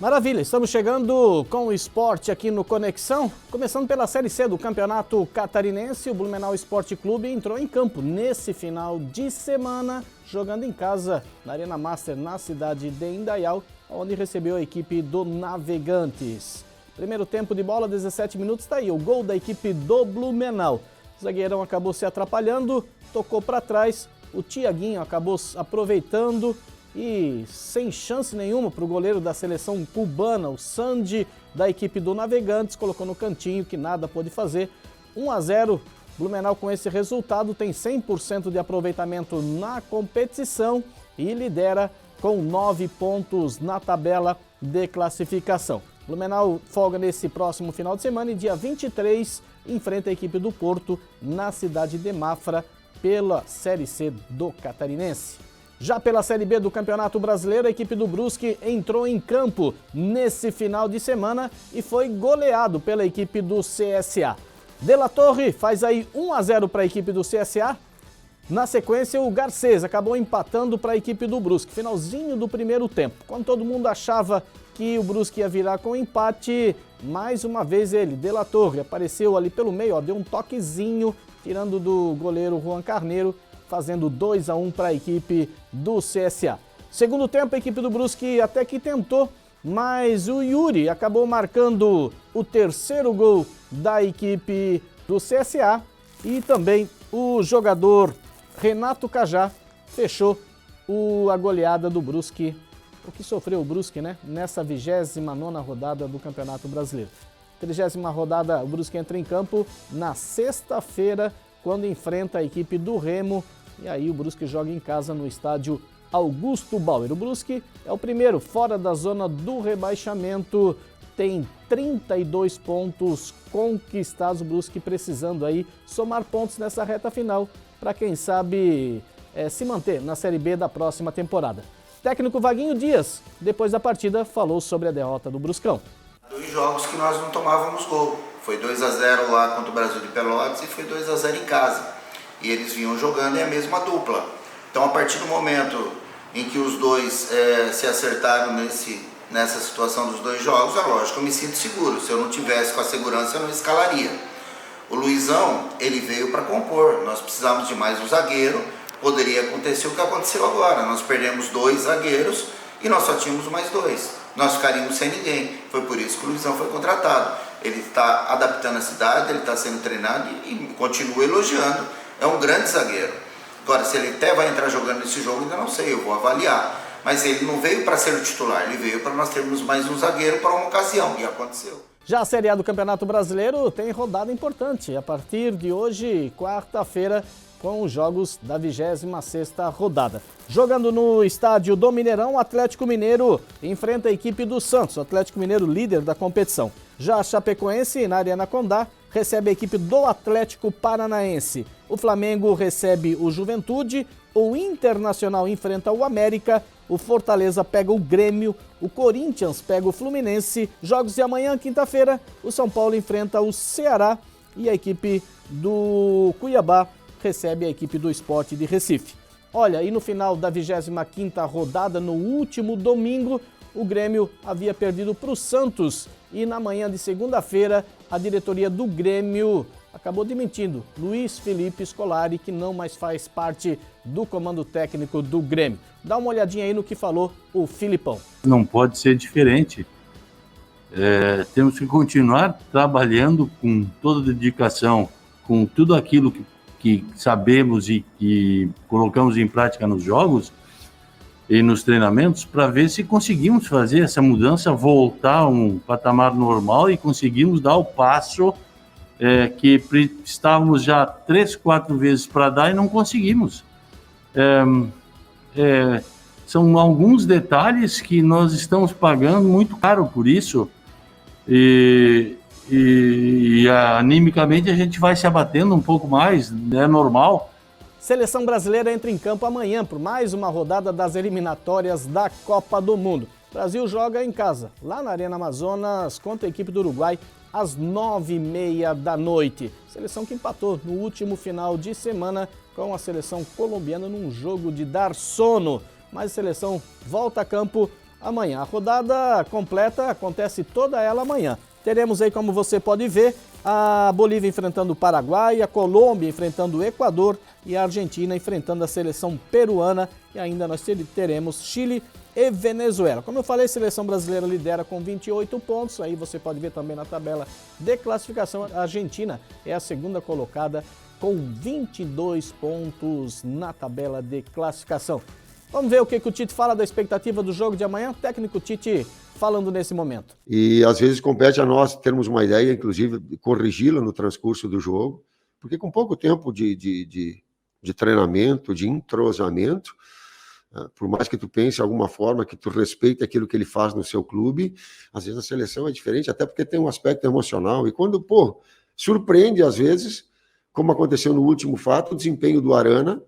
Maravilha, estamos chegando com o esporte aqui no Conexão. Começando pela Série C do Campeonato Catarinense, o Blumenau Esporte Clube entrou em campo nesse final de semana, jogando em casa na Arena Master, na cidade de Indaial, onde recebeu a equipe do Navegantes. Primeiro tempo de bola, 17 minutos, está aí o gol da equipe do Blumenau. O zagueirão acabou se atrapalhando, tocou para trás, o Tiaguinho acabou aproveitando e sem chance nenhuma para o goleiro da seleção cubana, o Sandy, da equipe do Navegantes, colocou no cantinho que nada pôde fazer. 1-0, Blumenau com esse resultado tem 100% de aproveitamento na competição e lidera com 9 pontos na tabela de classificação. Blumenau folga nesse próximo final de semana e dia 23 enfrenta a equipe do Porto na cidade de Mafra pela Série C do Catarinense. Já pela Série B do Campeonato Brasileiro, a equipe do Brusque entrou em campo nesse final de semana e foi goleado pela equipe do CSA. De La Torre faz aí 1-0 para a equipe do CSA. Na sequência, o Garcês acabou empatando para a equipe do Brusque, finalzinho do primeiro tempo. Quando todo mundo achava que o Brusque ia virar com empate, mais uma vez ele, De La Torre, apareceu ali pelo meio, deu um toquezinho, tirando do goleiro Juan Carneiro, fazendo 2-1 para a equipe do CSA. Segundo tempo, a equipe do Brusque até que tentou, mas o Yuri acabou marcando o terceiro gol da equipe do CSA e também o jogador Renato Cajá fechou a goleada do Brusque, o que sofreu o Brusque, né? Nessa 29ª rodada do Campeonato Brasileiro. 30ª rodada, o Brusque entra em campo na sexta-feira, quando enfrenta a equipe do Remo. E aí o Brusque joga em casa no estádio Augusto Bauer. O Brusque é o primeiro fora da zona do rebaixamento, tem 32 pontos conquistados. O Brusque precisando aí somar pontos nessa reta final para quem sabe se manter na Série B da próxima temporada. Técnico Vaguinho Dias, depois da partida, falou sobre a derrota do Bruscão. 2 jogos que nós não tomávamos gol. Foi 2-0 lá contra o Brasil de Pelotas e foi 2-0 em casa. E eles vinham jogando em a mesma dupla. Então, a partir do momento em que os dois se acertaram nessa situação dos 2 jogos, é lógico que eu me sinto seguro. Se eu não tivesse com a segurança, eu não escalaria. O Luizão, ele veio para compor. Nós precisávamos de mais um zagueiro. Poderia acontecer o que aconteceu agora. Nós perdemos 2 zagueiros e nós só tínhamos mais 2. Nós ficaríamos sem ninguém. Foi por isso que o Luizão foi contratado. Ele está adaptando a cidade, ele está sendo treinado e continua elogiando. É um grande zagueiro. Agora, se ele até vai entrar jogando nesse jogo, ainda não sei, eu vou avaliar. Mas ele não veio para ser o titular, ele veio para nós termos mais um zagueiro para uma ocasião, e aconteceu. Já a Série A do Campeonato Brasileiro tem rodada importante. A partir de hoje, quarta-feira, com os jogos da 26ª rodada. Jogando no estádio do Mineirão, o Atlético Mineiro enfrenta a equipe do Santos, o Atlético Mineiro líder da competição. Já a Chapecoense, na Arena Condá, recebe a equipe do Atlético Paranaense. O Flamengo recebe o Juventude, o Internacional enfrenta o América, o Fortaleza pega o Grêmio, o Corinthians pega o Fluminense. Jogos de amanhã, quinta-feira, o São Paulo enfrenta o Ceará e a equipe do Cuiabá recebe a equipe do Sport de Recife. Olha, e no final da 25ª rodada, no último domingo, o Grêmio havia perdido para o Santos e na manhã de segunda-feira a diretoria do Grêmio acabou demitindo Luiz Felipe Scolari, que não mais faz parte do comando técnico do Grêmio. Dá uma olhadinha aí no que falou o Filipão. Não pode ser diferente. Temos que continuar trabalhando com toda a dedicação, com tudo aquilo que sabemos e que colocamos em prática nos jogos e nos treinamentos, para ver se conseguimos fazer essa mudança, voltar a um patamar normal e conseguimos dar o passo que estávamos já 3, 4 vezes para dar e não conseguimos. São alguns detalhes que nós estamos pagando muito caro por isso e animicamente a gente vai se abatendo um pouco mais, é normal. Seleção brasileira entra em campo amanhã por mais uma rodada das eliminatórias da Copa do Mundo. O Brasil joga em casa, lá na Arena Amazonas, contra a equipe do Uruguai, às 9h30 da noite. Seleção que empatou no último final de semana com a seleção colombiana num jogo de dar sono. Mas a seleção volta a campo amanhã. A rodada completa acontece toda ela amanhã. Teremos aí, como você pode ver, a Bolívia enfrentando o Paraguai, a Colômbia enfrentando o Equador e a Argentina enfrentando a seleção peruana. E ainda nós teremos Chile e Venezuela. Como eu falei, a seleção brasileira lidera com 28 pontos. Aí você pode ver também na tabela de classificação. A Argentina é a segunda colocada com 22 pontos na tabela de classificação. Vamos ver o que o Tite fala da expectativa do jogo de amanhã. Técnico Tite falando nesse momento. E às vezes compete a nós termos uma ideia, inclusive, de corrigi-la no transcurso do jogo, porque com pouco tempo de treinamento, de entrosamento, por mais que tu pense de alguma forma, que tu respeite aquilo que ele faz no seu clube, às vezes a seleção é diferente, até porque tem um aspecto emocional. E quando, surpreende às vezes, como aconteceu no último fato, o desempenho do Arana,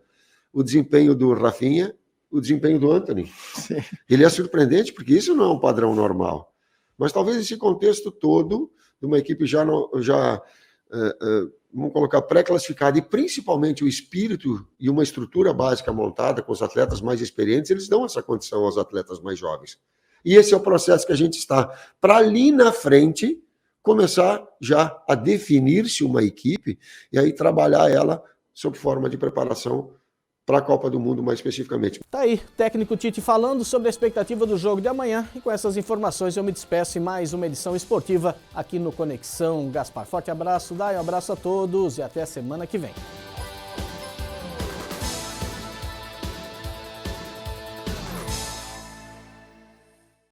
o desempenho do Rafinha, o desempenho do Antony. Sim. Ele é surpreendente, porque isso não é um padrão normal. Mas talvez esse contexto todo, de uma equipe vamos colocar, pré-classificada, e principalmente o espírito e uma estrutura básica montada com os atletas mais experientes, eles dão essa condição aos atletas mais jovens. E esse é o processo que a gente está, para ali na frente, começar já a definir-se uma equipe e aí trabalhar ela sob forma de preparação para a Copa do Mundo, mais especificamente. Tá aí, técnico Tite falando sobre a expectativa do jogo de amanhã. E com essas informações eu me despeço em mais uma edição esportiva aqui no Conexão Gaspar. Forte abraço, Dai, um abraço a todos e até a semana que vem.